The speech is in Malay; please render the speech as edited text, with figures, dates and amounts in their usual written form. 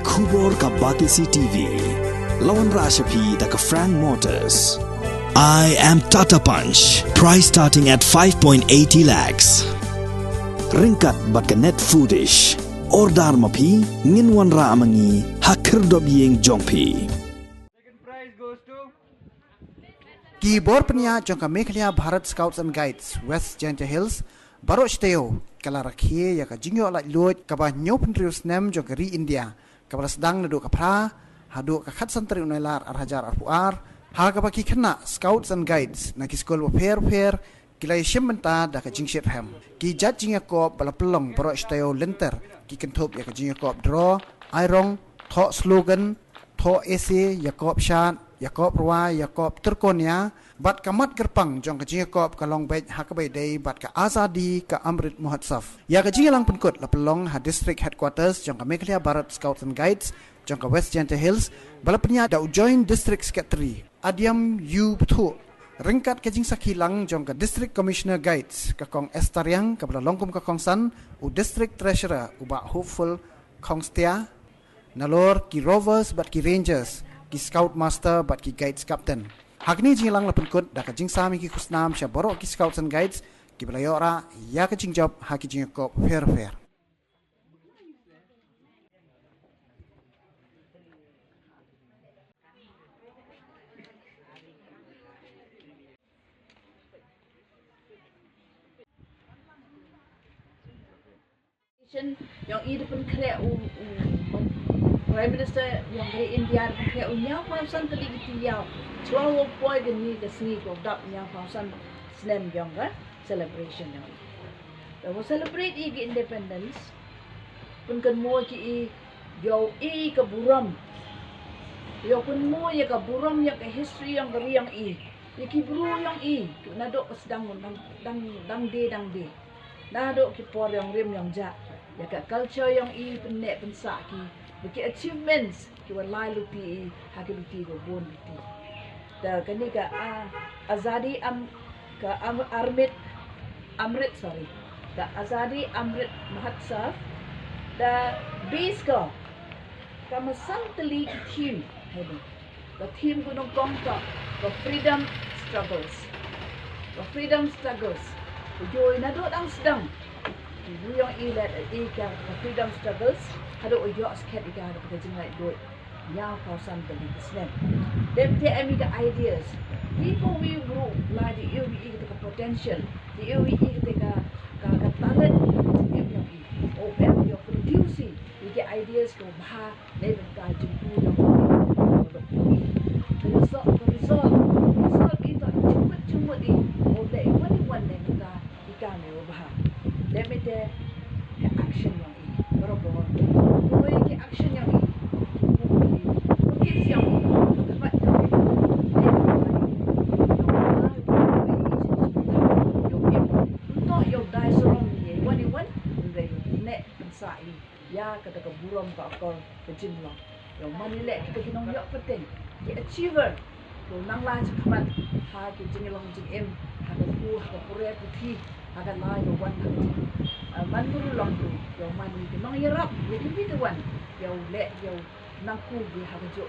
Kubor ka Batisi TV. Lawan Rashapi da ka Frank Motors. I am Tata Punch. Price starting at 5.80 lakhs. Ringkat bat ka net foodish. Ordar mapi nginwan ra amangi hakir dob yeng jongpi. Second prize goes to Keyboard penia jongka Meghalaya Bharat Scouts and Guides West Jingïoh Hills Baro Shitaïew kala Rakhe ya ka Jingïoh Laitluid ka ba nyop ndriu Snem jongka ri India ka bala sedang nadu ka pra hadu ka khat santri unailar arhajar arpuar ha ka ba ki khna Scouts and Guides na ki skol fair kilai shimenta da ka Jingshit ham ki jat Jingïoh bala pelong Baro Shitaïew lenter ki kentop ya ka Jingïoh draw irong tho slogan tho ese Yakob shat Yakob Rwa Yakob Turkonia bat kamat gerpang jong ka Jingïoh ka long bej hakabai day bat ka azadi ka amrit muhatsaf ya ka Jingïoh lang penkut la pelong ha district headquarters jong ka Meghalaya Bharat Scouts and Guides jong ka West Jingïoh Hills bala penya da joint district secretary adiam yu betu ringkat ka jing sakilang jong ka district commissioner guides ka kong estariang ka bala longkum ka kong san u district treasurer u ba hopeful kong stia nalor ki rovers bat ki rangers ki scout master bat ki guides captain hakni jinglang la penkut da ka jing sami ki khusnam sha boro ki scouts and guides ki belayora ya ka jing job ha ki Jingïoh fair yang ini pun kira Prime Minister yang dari India pun kira yang kawasan tadi kita yang cuma boy gini kesini kau dak yang kawasan Snem yang kan celebration yang kita celebrate ini independence pun kan mau ki jauh ke buram jauh pun mau ke buram yang ke history yang dari yang ki buru yang nadok sedang dang de nadok ki por yang rim yang ja ya ka culture yang penek pensak ki bagi achievements ki walai lupi haki lupi go bon lupi da kani ka azadi amrit da azadi amrit mahotsav da base ko kama santali ki team hedi the team gunung kongta the freedom struggles joy na do dang sedang you yang ilat ikan freedom struggles ada ojo sket ikan ada kita jengai do yang kawasan beli Snem them te ami the ideas people we grow la di eu we the potential di eu we the ka talent yang oh em yo producing we get ideas ko bah level ka jumpu yang result kita cuma di oh dai one ka ikan yo bah let me tell action yang berapa boleh ke action yang mungkin siang dapat untuk yang dah serong ni one net pensai ya kata ke buram ka akal kejimlah yang mana lek kita kena yok penting ke achiever lo nang la cepat ha ke Jingïoh jing ha ke ku ha ke pure putih akan lai do wan mandur long tu yang mani ke nong yerap ye ke bi de wan yang le yang nang ku bi ha ke jo